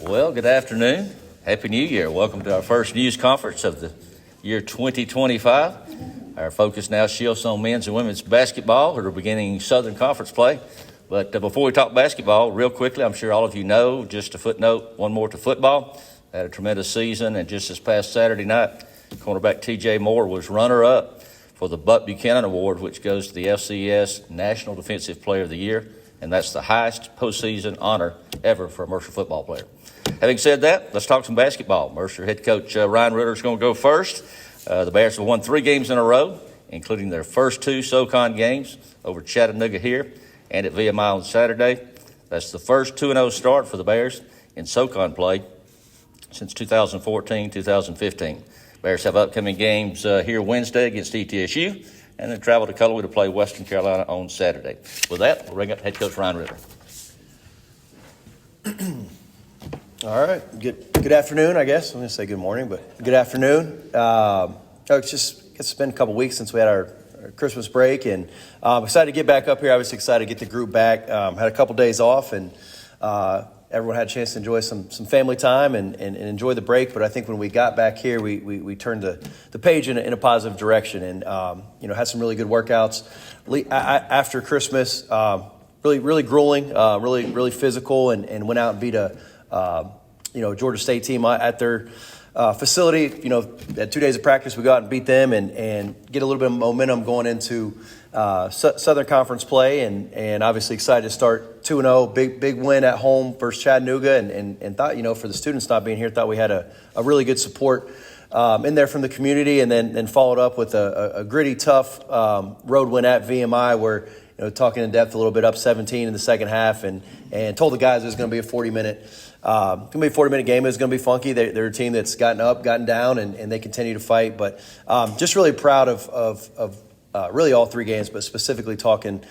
Well, good afternoon. Happy New Year. Welcome to our first news conference of the year 2025. Our focus now shifts on men's and women's basketball who are beginning Southern Conference play. But before we talk basketball, real quickly, I'm sure all of you know, just a footnote, one more to football. Had a tremendous season, and just this past Saturday night, cornerback T.J. Moore was runner-up for the Buck Buchanan Award, which goes to the FCS National Defensive Player of the Year, and that's the highest postseason honor ever for a Mercer football player. Having said that, let's talk some basketball. Mercer head coach Ryan Ritter is going to go first. The Bears have won 3 games in a row, including their first 2 SoCon games over Chattanooga here and at VMI on Saturday. That's the first 2-0 start for the Bears in SoCon play since 2014-2015. Bears have upcoming games here Wednesday against ETSU, and then travel to Cullowhee to play Western Carolina on Saturday. With that, we'll bring up head coach Ryan Ritter. All right. Good afternoon, I guess. I'm going to say good morning, but good afternoon. It's been a couple weeks since we had our Christmas break, and I'm excited to get back up here. I was excited to get the group back. Had a couple days off, and everyone had a chance to enjoy some family time and enjoy the break. But I think when we got back here, we turned the page in a positive direction, and had some really good workouts after Christmas. Really grueling, really physical, and went out and beat a Georgia State team at their facility. At 2 days of practice, we go out and beat them and get a little bit of momentum going into Southern Conference play, and obviously excited to start 2-0. Big win at home versus Chattanooga, and thought, for the students not being here, thought we had a really good support in there from the community, and then followed up with a gritty, tough road win at VMI where, talking in depth a little bit, up 17 in the second half, and told the guys it was going to be a 40-minute game. It's going to be funky. They're a team that's gotten up, gotten down, and they continue to fight. But just really proud of really all 3 games, but specifically talking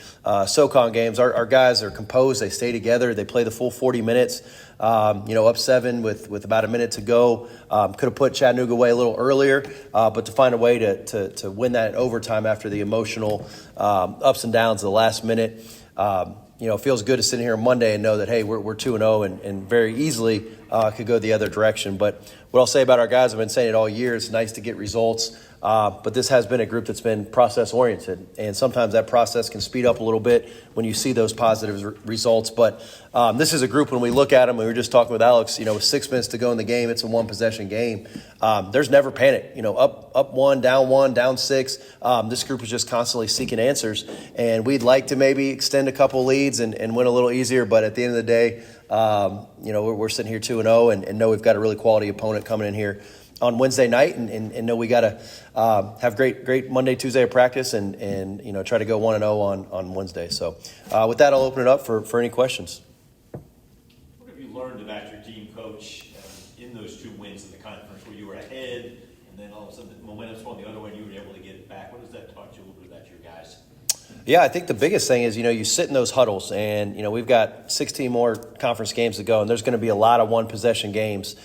SoCon games. Our guys are composed. They stay together. They play the full 40 minutes. Up 7 with about a minute to go. Could have put Chattanooga away a little earlier, but to find a way to win that in overtime after the emotional ups and downs of the last minute. It feels good to sit here on Monday and know that, hey, we're 2-0 and very easily could go the other direction. But what I'll say about our guys, I've been saying it all year, it's nice to get results. But this has been a group that's been process-oriented, and sometimes that process can speed up a little bit when you see those positive results. But this is a group, when we look at them, we were just talking with Alex, with 6 minutes to go in the game, it's a one-possession game. There's never panic. Up 1, down 6. This group is just constantly seeking answers, and we'd like to maybe extend a couple leads and win a little easier, but at the end of the day, we're sitting here 2-0 and know we've got a really quality opponent coming in here on Wednesday night, and know we got to have great Monday, Tuesday of practice, and try to go 1-0 on Wednesday. So with that, I'll open it up for any questions. What have you learned about your team, Coach, in those 2 wins in the conference where you were ahead, and then all of a sudden the momentum swung the other way and you were able to get it back? What has that taught you a little bit about your guys? Yeah, I think the biggest thing is, you sit in those huddles, and, we've got 16 more conference games to go, and there's going to be a lot of one-possession games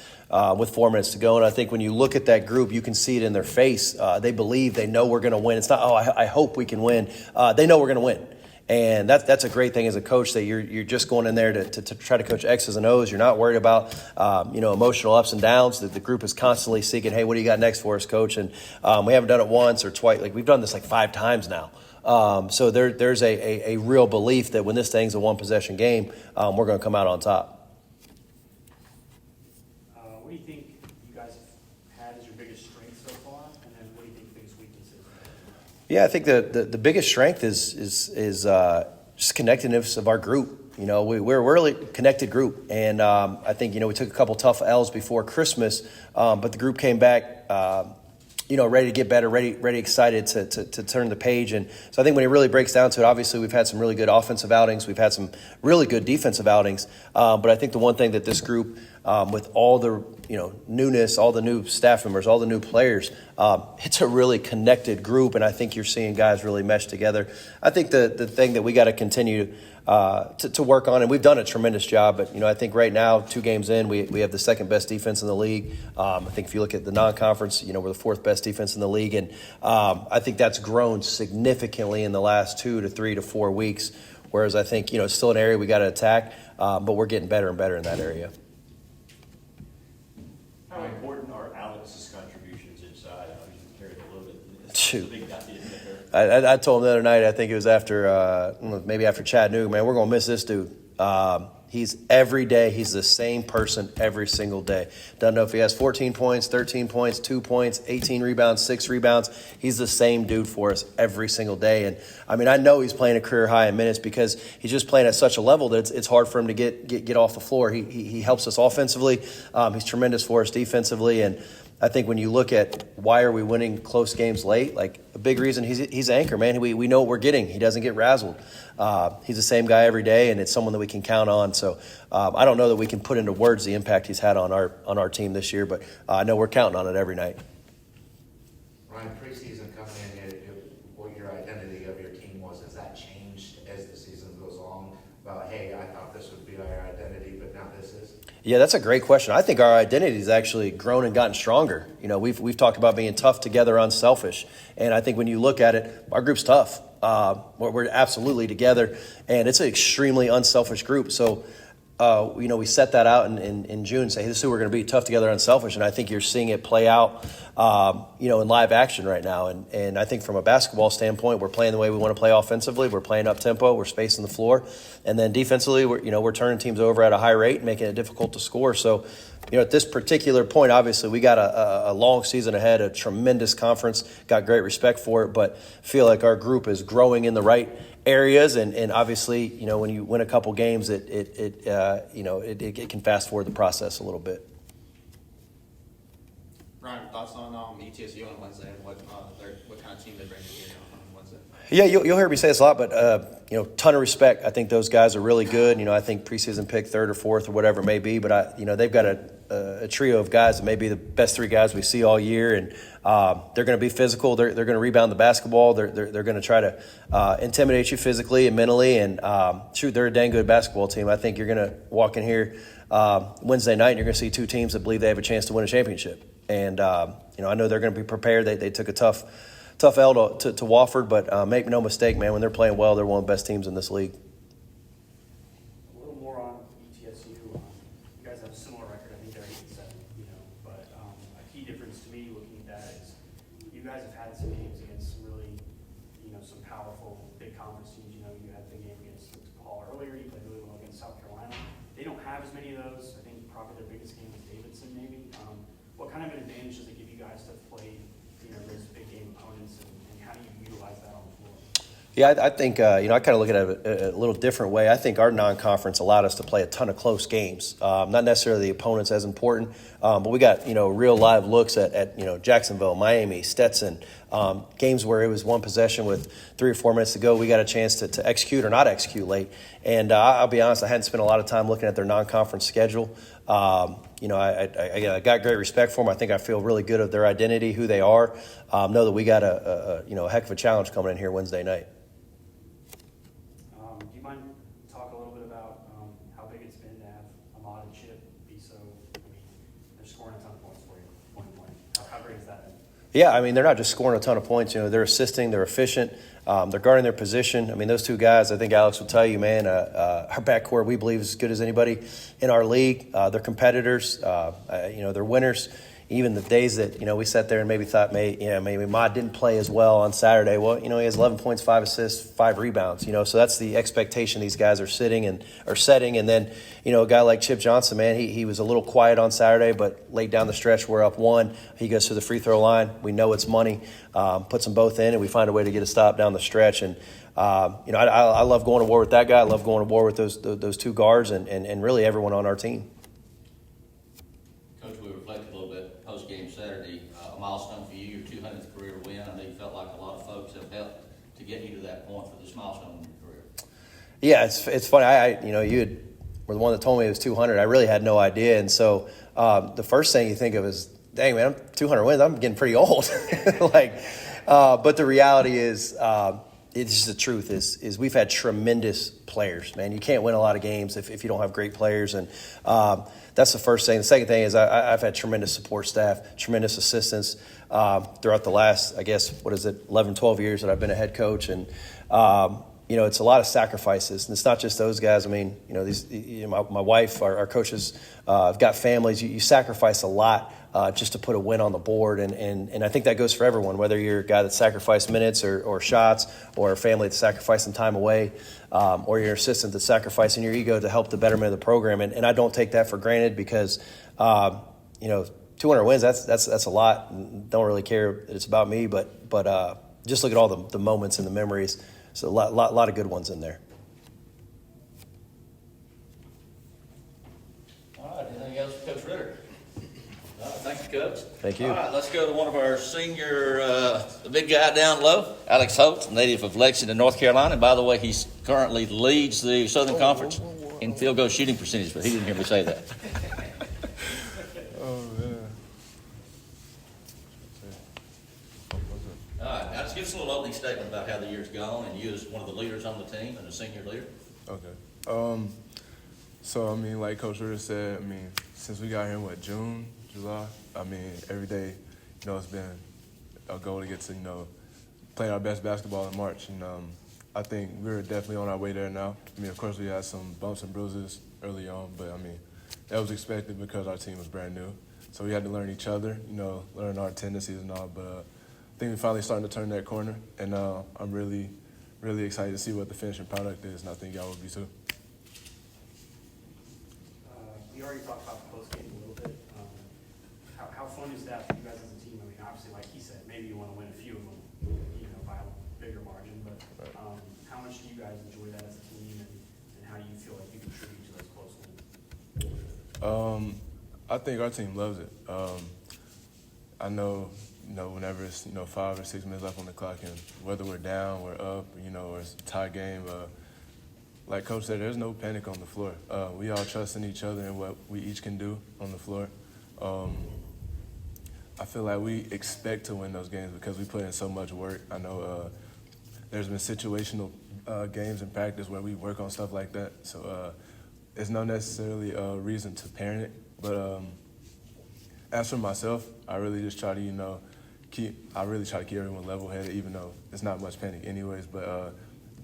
with 4 minutes to go. And I think when you look at that group, you can see it in their face. They believe, they know we're going to win. It's not, I hope we can win. They know we're going to win. And that's a great thing as a coach, that you're just going in there to try to coach X's and O's. You're not worried about, emotional ups and downs. That the group is constantly seeking, hey, what do you got next for us, Coach? And we haven't done it once or twice. Like, we've done this 5 times now. So there's a real belief that when this thing's a one-possession game, we're going to come out on top. What do you think you guys have had as your biggest strength so far, and then what do you think the biggest weaknesses? Yeah, I think the biggest strength is just connectedness of our group. We're a really connected group, and I think we took a couple tough L's before Christmas, but the group came back. Ready to get better, ready, excited to turn the page. And so I think when it really breaks down to it, obviously we've had some really good offensive outings. We've had some really good defensive outings. But I think the one thing that this group, with all the, newness, all the new staff members, all the new players, it's a really connected group. And I think you're seeing guys really mesh together. I think the thing that we got to continue to work on, and we've done a tremendous job, but I think right now, 2 games in, we have the second best defense in the league. I think if you look at the non-conference, we're the 4th best defense in the league, and I think that's grown significantly in the last 2 to 3 to 4 weeks, whereas I think it's still an area we got to attack, but we're getting better and better in that area. How important are Alex's contributions inside? I know he's carried a little bit. Shoot. Big guy, isn't it? I told him the other night, I think it was after, maybe after Chattanooga, man, we're going to miss this dude. He's every day, he's the same person every single day. Doesn't know if he has 14 points, 13 points, 2 points, 18 rebounds, 6 rebounds. He's the same dude for us every single day. And, I mean, I know he's playing a career high in minutes because he's just playing at such a level that it's hard for him to get off the floor. He helps us offensively. He's tremendous for us defensively. And I think when you look at why are we winning close games late, like a big reason he's an anchor, man. We know what we're getting. He doesn't get razzled. He's the same guy every day, and it's someone that we can count on. So I don't know that we can put into words the impact he's had on our team this year, but I know we're counting on it every night. Ryan, preseason coming in, what your identity of your team was, has that changed as the season goes on? About, hey, I thought this would be our identity, but now this is? Yeah, that's a great question. I think our identity has actually grown and gotten stronger. You know, we've talked about being tough together, unselfish. And I think when you look at it, our group's tough. We're absolutely together, and it's an extremely unselfish group. So, we set that out in June, say, hey, this is who we're going to be, tough together, unselfish. And I think you're seeing it play out, in live action right now. And I think from a basketball standpoint, we're playing the way we want to play offensively. We're playing up tempo. We're spacing the floor. And then defensively, we're turning teams over at a high rate and making it difficult to score. So, at this particular point, obviously, we got a long season ahead, a tremendous conference, got great respect for it, but feel like our group is growing in the right areas. And obviously, when you win a couple games, it can fast forward the process a little bit. Ryan, thoughts on ETSU on Wednesday and what kind of team they bring together on Wednesday? Yeah, you'll hear me say this a lot, but ton of respect. I think those guys are really good. I think preseason pick 3rd or 4th or whatever it may be, but they've got a trio of guys that may be the best 3 guys we see all year, and they're going to be physical. They're going to rebound the basketball. They're going to try to intimidate you physically and mentally, and they're a dang good basketball team. I think you're going to walk in here Wednesday night and you're going to see 2 teams that believe they have a chance to win a championship. And I know they're going to be prepared. They took a tough L to Wofford, but make no mistake, man, when they're playing well, they're one of the best teams in this league. A little more on ETSU. You guys have a similar record. I think they're 8-7. But a key difference to me looking at that is you guys have had some games against some really, some powerful big conference teams. You had the game against Paul earlier. You played really well against South Carolina. They don't have as many of those. I think probably their biggest game was Davidson, maybe. What kind of an advantage does it give you guys to play, those big game opponents, and how do you utilize that on the floor? Yeah, I think, I kind of look at it a little different way. I think our non-conference allowed us to play a ton of close games. Not necessarily the opponents as important, but we got, real live looks at Jacksonville, Miami, Stetson, games where it was one possession with 3 or 4 minutes to go. We got a chance to execute or not execute late. And I'll be honest, I hadn't spent a lot of time looking at their non-conference schedule. I got great respect for them. I think I feel really good of their identity, who they are. Know that we got a heck of a challenge coming in here Wednesday night. Do you mind talk a little bit about how big it's been to have Ahmad and Chip be so? They're scoring a ton of points for you, point. How great is that? Yeah, they're not just scoring a ton of points. They're assisting, they're efficient, they're guarding their position. Those 2 guys, I think Alex will tell you, man, our backcourt we believe is as good as anybody in our league. They're competitors, they're winners. Even the days that, we sat there and maybe thought, maybe Ahmad didn't play as well on Saturday. Well, he has 11 points, 5 assists, 5 rebounds, so that's the expectation these guys are setting. And then, a guy like Chip Johnson, man, he was a little quiet on Saturday, but late down the stretch, we're up 1. He goes to the free throw line. We know it's money, puts them both in, and we find a way to get a stop down the stretch. And, I love going to war with that guy. I love going to war with those 2 guards and really everyone on our team. Coach, we reflected a little bit post-game Saturday. A milestone for you, your 200th career win. I know you felt like a lot of folks have helped to get you to that point for this milestone in your career. Yeah, it's funny. You were the one that told me it was 200. I really had no idea. And so the first thing you think of is, dang, man, 200 wins. I'm getting pretty old. But the reality is, it's just the truth is we've had tremendous players, man. You can't win a lot of games if you don't have great players. And that's the first thing. The second thing is I've had tremendous support staff, tremendous assistance throughout the last, 11, 12 years that I've been a head coach. And, it's a lot of sacrifices. And it's not just those guys. My wife, our coaches have got families. You sacrifice a lot just to put a win on the board. And I think that goes for everyone, whether you're a guy that sacrificed minutes or shots, or a family that's sacrificing time away, or you're an assistant that's sacrificing your ego to help the betterment of the program. And I don't take that for granted because, 200 wins, that's a lot. Don't really care that it's about me, but just look at all the moments and the memories. So a lot of good ones in there. All right, anything else for Coach Ritter? All right, thank you, Coach. Thank you. All right, let's go to one of our senior, the big guy down low, Alex Holt, native of Lexington, North Carolina. And by the way, he currently leads the Southern Conference in field goal shooting percentage, but he didn't hear me say that. All right, now just give us a little opening statement about how the year's gone, and you as one of the leaders on the team and a senior leader. Okay. So, I mean, like Coach Ritter said, I mean, since we got here in, June, July, I mean, every day, it's been a goal to get to, play our best basketball in March. And I think we're definitely on our way there now. I mean, of course, we had some bumps and bruises early on, but, I mean, that was expected because our team was brand new. So we had to learn each other, learn our tendencies and all, but I think we're finally starting to turn that corner, and I'm really, really excited to see what the finishing product is, and I think y'all will be too. We already talked about the post game a little bit. How fun is that for you guys as a team? I mean, obviously, like he said, maybe you want to win a few of them, by a bigger margin. But how much do you guys enjoy that as a team, and how do you feel like you contribute to those close wins? I think our team loves it. I know, whenever it's 5 or 6 minutes left on the clock, and whether we're down, we're up, or it's a tie game. Like Coach said, there's no panic on the floor. We all trust in each other and what we each can do on the floor. I feel like we expect to win those games because we put in so much work. I know there's been situational games in practice where we work on stuff like that. So it's not necessarily a reason to panic. But as for myself, I really just try to, keep everyone level-headed, even though it's not much panic anyways. But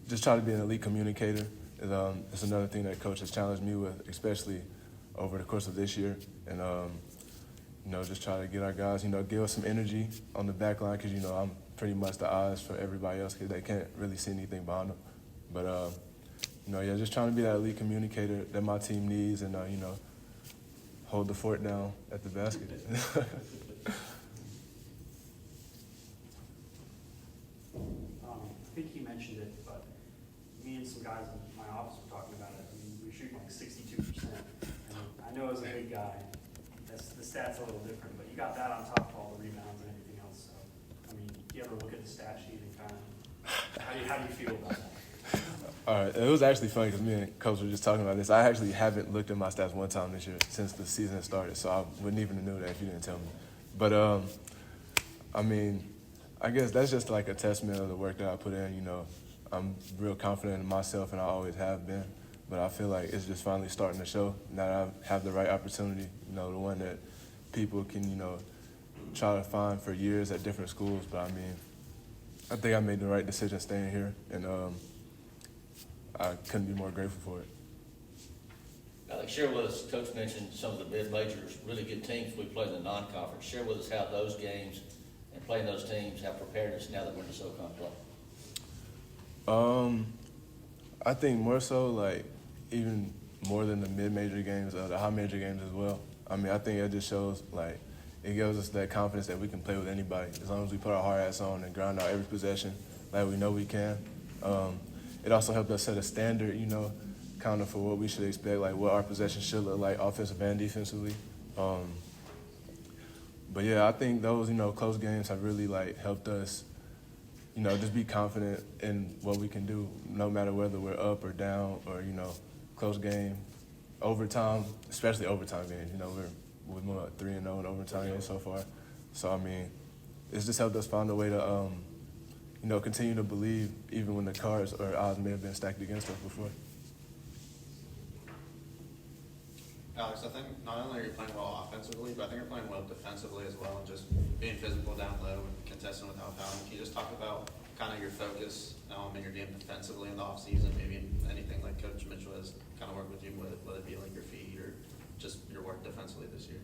just try to be an elite communicator. It's another thing that Coach has challenged me with, especially over the course of this year. And, just try to get our guys, give us some energy on the back line because, I'm pretty much the eyes for everybody else because they can't really see anything behind them. But, just trying to be that elite communicator that my team needs and, hold the fort down at the basket. I think he mentioned it, but me and some guys in my office were talking about it. I mean, we shoot like 62%. And I know as a big guy, the stats are a little different, but you got that on top of all the rebounds and everything else. So, I mean, do you ever look at the stat sheet and kind of, how do you feel about that? All right, it was actually funny because me and Coach were just talking about this. I actually haven't looked at my stats one time this year since the season started, so I wouldn't even have knew that if you didn't tell me. But, I mean, I guess that's just like a testament of the work that I put in. I'm real confident in myself, and I always have been. But I feel like it's just finally starting to show now that I have the right opportunity, the one that people can, try to find for years at different schools. But, I mean, I think I made the right decision staying here, and I couldn't be more grateful for it. Alex, share with us, Coach mentioned some of the mid-majors, really good teams we play in the non-conference. Share with us how those games and playing those teams have prepared us now that we're in the SoCon play. I think more so, like, even more than the mid-major games, the high-major games as well. I mean, I think it just shows, like, it gives us that confidence that we can play with anybody as long as we put our hard hats on and grind out every possession like we know we can. It also helped us set a standard, kind of for what we should expect, like what our possession should look like offensive and defensively. But, yeah, I think those, close games have really, like, helped us, just be confident in what we can do no matter whether we're up or down or, close game, overtime, especially overtime games. We're 3-0 in overtime games so far. So, I mean, it's just helped us find a way to, continue to believe even when the cards or odds may have been stacked against us before. Alex, I think not only are you playing well offensively, but I think you're playing well defensively as well, and just being physical down low and contesting without fouling. Can you just talk about kind of your focus in your game defensively in the offseason, maybe anything like Coach Mitchell has kind of worked with you with, whether it be like your feet or just your work defensively this year?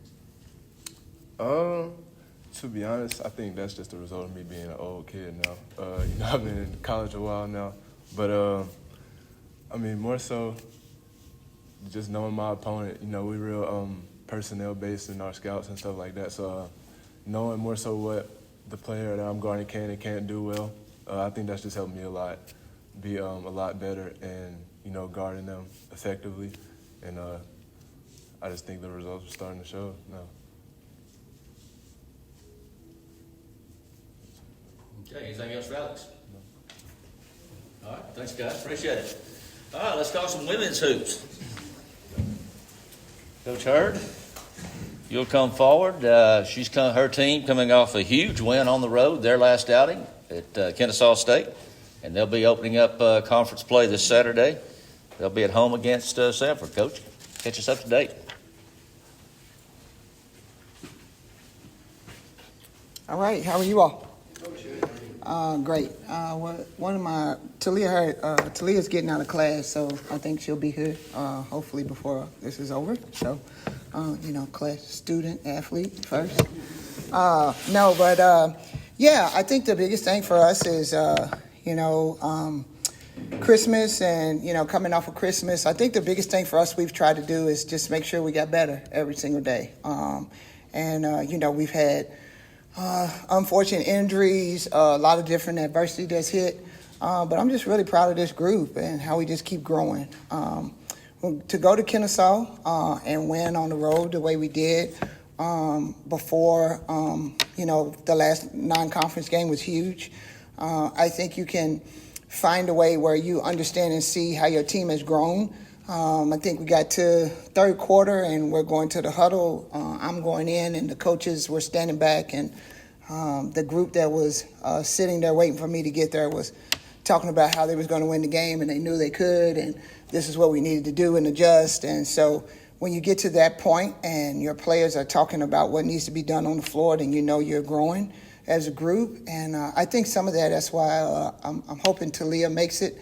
To be honest, I think that's just a result of me being an old kid now. I've been in college a while now, but more so just knowing my opponent. We real personnel based in our scouts and stuff like that. So knowing more so what the player that I'm guarding can and can't do well, I think that's just helped me a lot, be a lot better and guarding them effectively, and I just think the results are starting to show now. Okay, anything else for Alex? No. All right, thanks, guys. Appreciate it. All right, let's talk some women's hoops. Coach Hurd, you'll come forward. Her team coming off a huge win on the road, their last outing at Kennesaw State, and they'll be opening up conference play this Saturday. They'll be at home against Sanford. Coach, catch us up to date. All right, how are you all? Great. Talia's getting out of class, so I think she'll be here hopefully before this is over. So, class student, athlete first. I think the biggest thing for us is, Christmas and, coming off of Christmas. I think the biggest thing for us we've tried to do is just make sure we got better every single day. We've had unfortunate injuries, a lot of different adversity that's hit. But I'm just really proud of this group and how we just keep growing. To go to Kennesaw and win on the road the way we did before, the last non-conference game was huge. I think you can find a way where you understand and see how your team has grown. I think we got to third quarter and we're going to the huddle. I'm going in and the coaches were standing back, and the group that was sitting there waiting for me to get there was talking about how they was going to win the game, and they knew they could, and this is what we needed to do and adjust. And so when you get to that point and your players are talking about what needs to be done on the floor, then you're growing as a group. And I think some of that's why I'm hoping Talia makes it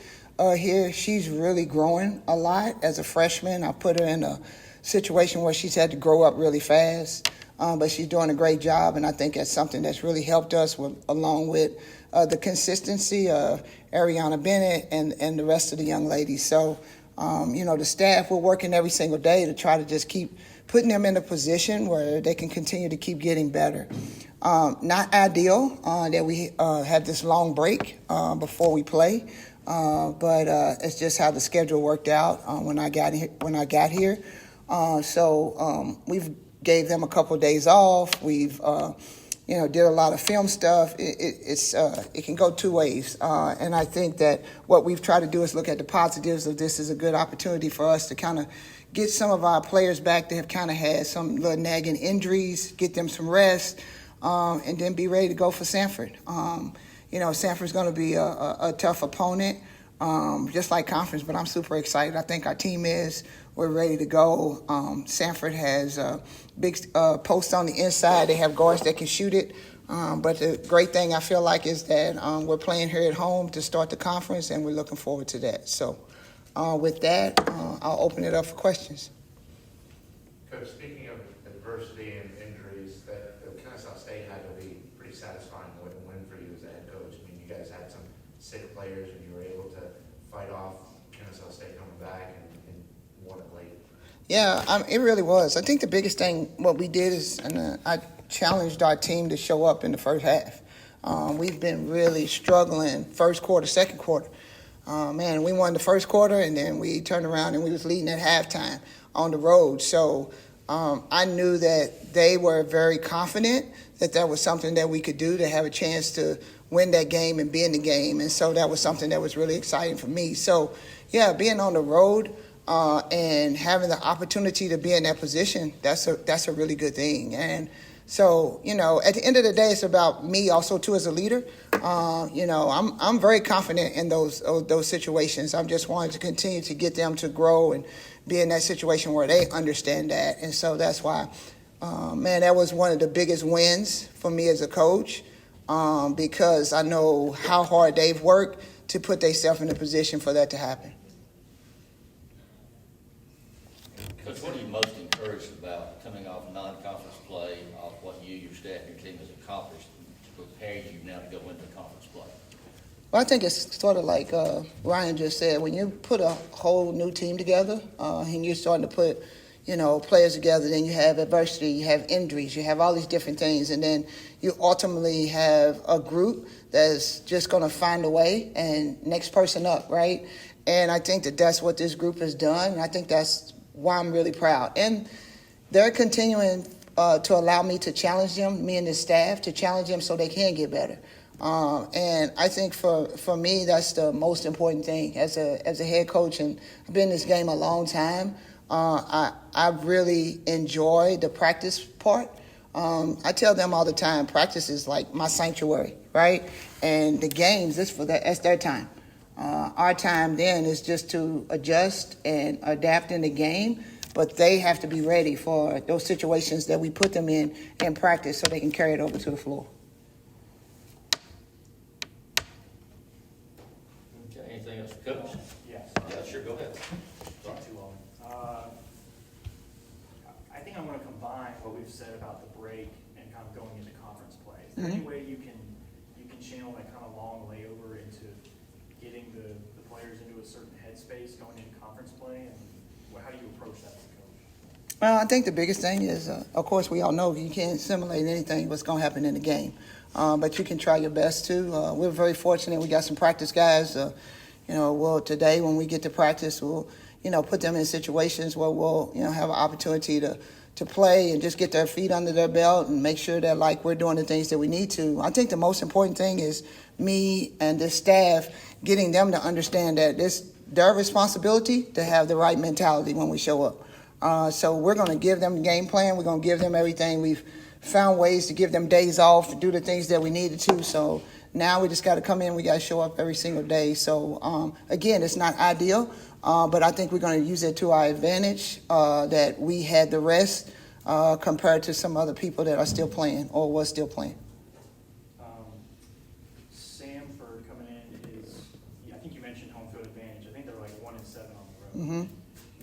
here. She's really growing a lot as a freshman. I put her in a situation where she's had to grow up really fast, but she's doing a great job, and I think that's something that's really helped us along with the consistency of Ariana Bennett and the rest of the young ladies. So, the staff, we're working every single day to try to just keep putting them in a position where they can continue to keep getting better. Not ideal that we had this long break before we play, but it's just how the schedule worked out when I got here. We've gave them a couple of days off. We've did a lot of film stuff. It can go two ways, and I think that what we've tried to do is look at the positives of this as a good opportunity for us to kind of get some of our players back that have kind of had some little nagging injuries, get them some rest, and then be ready to go for Sanford. Sanford's going to be a tough opponent, just like conference, but I'm super excited. I think our team is. We're ready to go. Sanford has a big post on the inside. They have guards that can shoot it. But the great thing I feel like is that we're playing here at home to start the conference, and we're looking forward to that. So with that, I'll open it up for questions. Coach, speaking of adversity and injuries, that Kennesaw State had to be pretty satisfying win for you as a head coach. I mean, you guys had some sick players, and you were able to fight off Kennesaw State coming back and won it late. Yeah, it really was. I think the biggest thing, what we did is, I challenged our team to show up in the first half. We've been really struggling first quarter, second quarter. We won the first quarter, and then we turned around and we was leading at halftime on the road. So I knew that they were very confident that was something that we could do to have a chance to win that game and be in the game. And so that was something that was really exciting for me. So, yeah, being on the road and having the opportunity to be in that position, that's a really good thing. And so, at the end of the day, it's about me also too as a leader. I'm very confident in those situations. I'm just wanting to continue to get them to grow and be in that situation where they understand that. And so that's why, that was one of the biggest wins for me as a coach, because I know how hard they've worked to put themselves in a position for that to happen. Coach, what are you most encouraged encouraged about coming off non-conference play, off what you, your staff, and your team has accomplished to prepare you now to go into conference play? Well, I think it's sort of like Ryan just said. When you put a whole new team together and you're starting to put, players together, then you have adversity, you have injuries, you have all these different things, and then you ultimately have a group that's just going to find a way and next person up, right? And I think that that's what this group has done, and I think that's why I'm really proud. And they're continuing to allow me to challenge them, me and the staff, to challenge them so they can get better. And I think for me, that's the most important thing as a head coach, and I've been in this game a long time. I really enjoy the practice part. I tell them all the time, practice is like my sanctuary, right? And the games, that's their time. Our time then is just to adjust and adapt in the game, but they have to be ready for those situations that we put them in practice so they can carry it over to the floor. Okay, anything else, Coach? Yes. Yeah, sure, go ahead. Not too long. I think I want to combine what we've said about the break and kind of going into conference play. Is there any way you can channel that kind of long layover into getting the players into a certain headspace going into conference play, and how do you approach that as a coach? Well, I think the biggest thing is, of course, we all know you can't simulate anything what's going to happen in the game, but you can try your best to. We're very fortunate. We got some practice guys. Today when we get to practice, we'll put them in situations where we'll have an opportunity to play and just get their feet under their belt and make sure that we're doing the things that we need to. I think the most important thing is me and the staff getting them to understand that it's their responsibility to have the right mentality when we show up. So we're going to give them the game plan. We're going to give them everything. We've found ways to give them days off to do the things that we needed to. So now we just got to come in. We got to show up every single day. So, again, it's not ideal, but I think we're going to use it to our advantage that we had the rest compared to some other people that are still playing or was still playing. Samford coming in is, I think you mentioned home field advantage. I think they're like 1-7 on the road.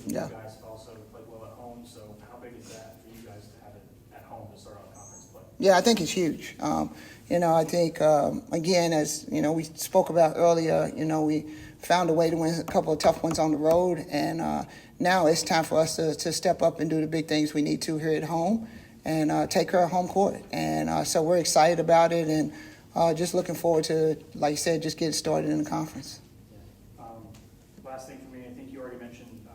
Yeah. You guys have also played well at home, so how big is that for you guys to have it at home to start out conference play? Yeah, I think it's huge. I think, again, as, we spoke about earlier, we found a way to win a couple of tough ones on the road. And now it's time for us to step up and do the big things we need to here at home and take care of home court. And so we're excited about it and just looking forward to, like you said, just getting started in the conference. Last thing for me, I think you already mentioned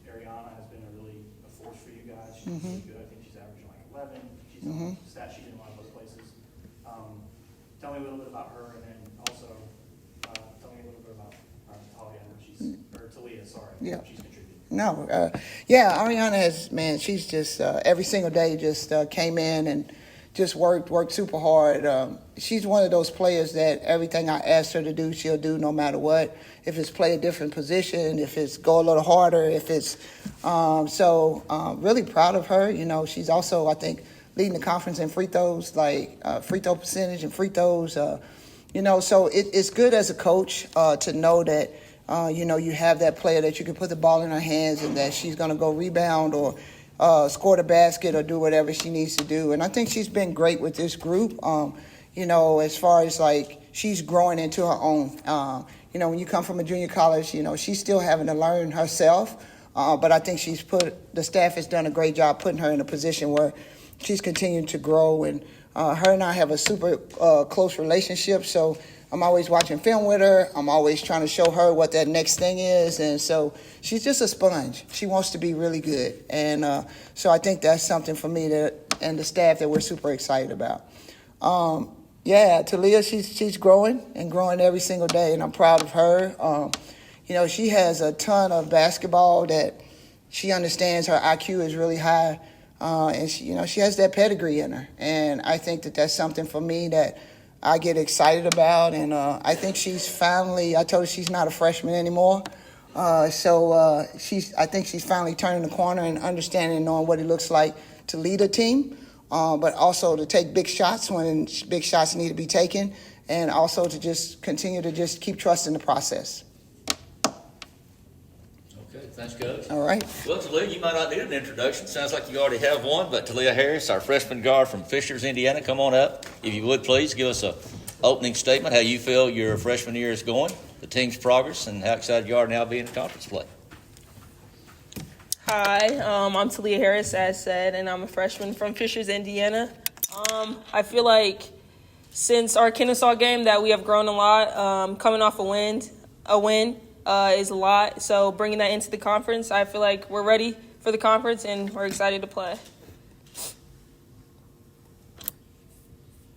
Ariana has been a force for you guys. She's really good. I think she's averaging like 11. She's on the stat sheet in a lot of other places. Tell me a little bit about her, and then also tell me a little bit about Talia, sorry, Yeah. she's contributed. No, Ariana has, she's just every single day just came in and just worked super hard. She's one of those players that everything I asked her to do, she'll do no matter what. If it's play a different position, if it's go a little harder, if it's really proud of her. She's also, I think, leading the conference in free throws, free throw percentage and free throws. So it's good as a coach to know that you have that player that you can put the ball in her hands and that she's going to go rebound or score the basket or do whatever she needs to do. And I think she's been great with this group, as far as she's growing into her own. When you come from a junior college, she's still having to learn herself. But I think the staff has done a great job putting her in a position where she's continuing to grow. And her and I have a super close relationship. So I'm always watching film with her. I'm always trying to show her what that next thing is. And so she's just a sponge. She wants to be really good. And so I think that's something for me and the staff that we're super excited about. Talia, she's growing and growing every single day, and I'm proud of her. She has a ton of basketball that she understands. Her IQ is really high, and she has that pedigree in her. And I think that that's something for me that I get excited about. And I think I told her she's not a freshman anymore. I think she's finally turning the corner and understanding and knowing what it looks like to lead a team. But also to take big shots when big shots need to be taken, and also to just continue to just keep trusting the process. Okay, Thanks, Coach. All right. Well, Talia, you might not need an introduction. Sounds like you already have one, but Talia Harris, our freshman guard from Fishers, Indiana, come on up. If you would, please give us a opening statement, how you feel your freshman year is going, the team's progress, and how excited you are now being in conference play. Hi, I'm Talia Harris, as said, and I'm a freshman from Fishers, Indiana. I feel like since our Kennesaw game that we have grown a lot. Coming off a win is a lot. So bringing that into the conference, I feel like we're ready for the conference and we're excited to play.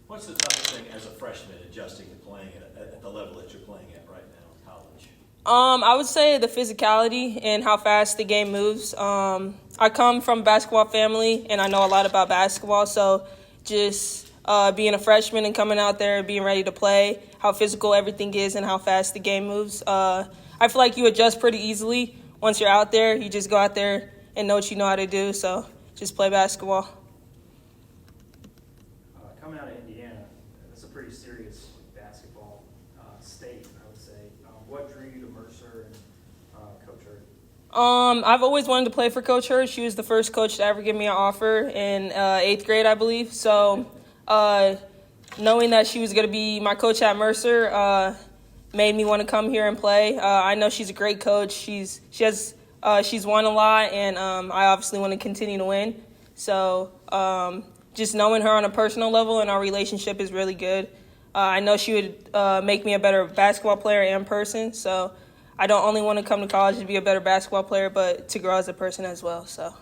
What's the toughest thing as a freshman adjusting to playing at the level that you're playing at right now in college? I would say the physicality and how fast the game moves. I come from a basketball family and I know a lot about basketball, so just being a freshman and coming out there and being ready to play, how physical everything is and how fast the game moves. I feel like you adjust pretty easily once you're out there. You just go out there and know what you know how to do, so just play basketball. Coming out of Indiana, that's a pretty serious basketball state, I would say. What drew you to Mercer and Coach Hurd? I've always wanted to play for Coach Hurd. She was the first coach to ever give me an offer in 8th grade, I believe. So knowing that she was going to be my coach at Mercer made me want to come here and play. I know she's a great coach. She's won a lot, and I obviously want to continue to win. So just knowing her on a personal level and our relationship is really good. I know she would make me a better basketball player and person. So I don't only want to come to college to be a better basketball player, but to grow as a person as well. So.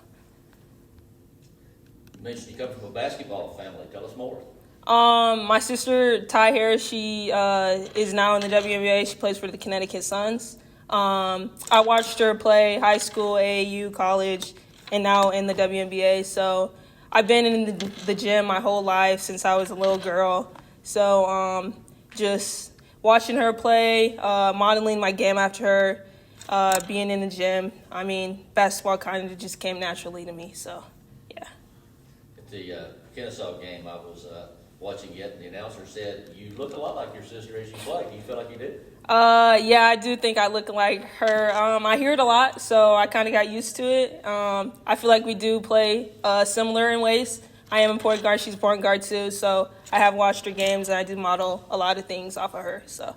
You mentioned you come from a basketball family. Tell us more. My sister, Ty Harris, she is now in the WNBA. She plays for the Connecticut Suns. I watched her play high school, AAU, college, and now in the WNBA. So I've been in the gym my whole life since I was a little girl. So just watching her play, modeling my game after her, being in the gym. I mean, basketball kind of just came naturally to me. So, yeah. At the Kennesaw game, I was watching it, and the announcer said, you look a lot like your sister as you play. Do you feel like you did? Yeah, I do think I look like her. I hear it a lot, so I kind of got used to it. I feel like we do play similar in ways. I am a point guard. She's a point guard, too. So I have watched her games, and I do model a lot of things off of her. So.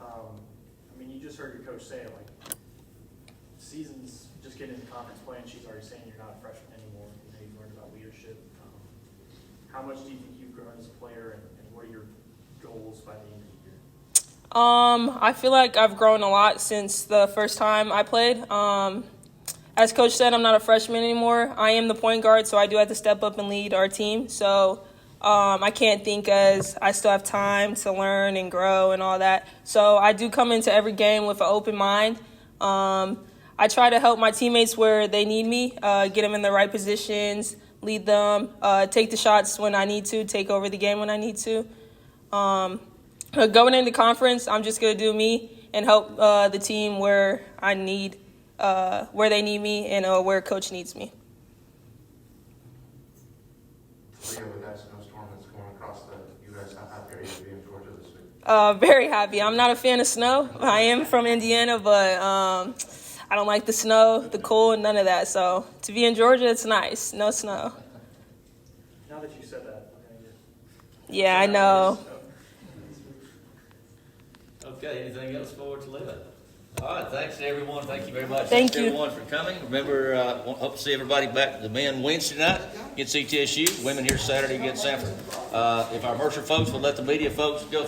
I mean, you just heard your coach say it, like, season's just getting into conference play, and she's already saying you're not a freshman anymore. You know, you've learned about leadership. How much do you think you've grown as a player, and what are your goals by the end of the year? I feel like I've grown a lot since the first time I played. As Coach said, I'm not a freshman anymore. I am the point guard, so I do have to step up and lead our team. So I can't think as I still have time to learn and grow and all that. So I do come into every game with an open mind. I try to help my teammates where they need me, get them in the right positions, lead them, take the shots when I need to, take over the game when I need to. Going into conference, I'm just going to do me and help the team where I need, where they need me and where coach needs me. With that snowstorm that's going across the U.S., how happy are you to be in Georgia this week? Very happy. I'm not a fan of snow. I am from Indiana, but I don't like the snow, the cold, none of that. So to be in Georgia, it's nice. No snow. Now that you said that, Yeah, I know. Okay, anything else forward to live? All right, thanks to everyone. Thank you very much. Thank Thanks you. to everyone for coming. Remember, hope to see everybody back to the men Wednesday night against ETSU. Women here Saturday against Sanford. If our Mercer folks would let the media folks go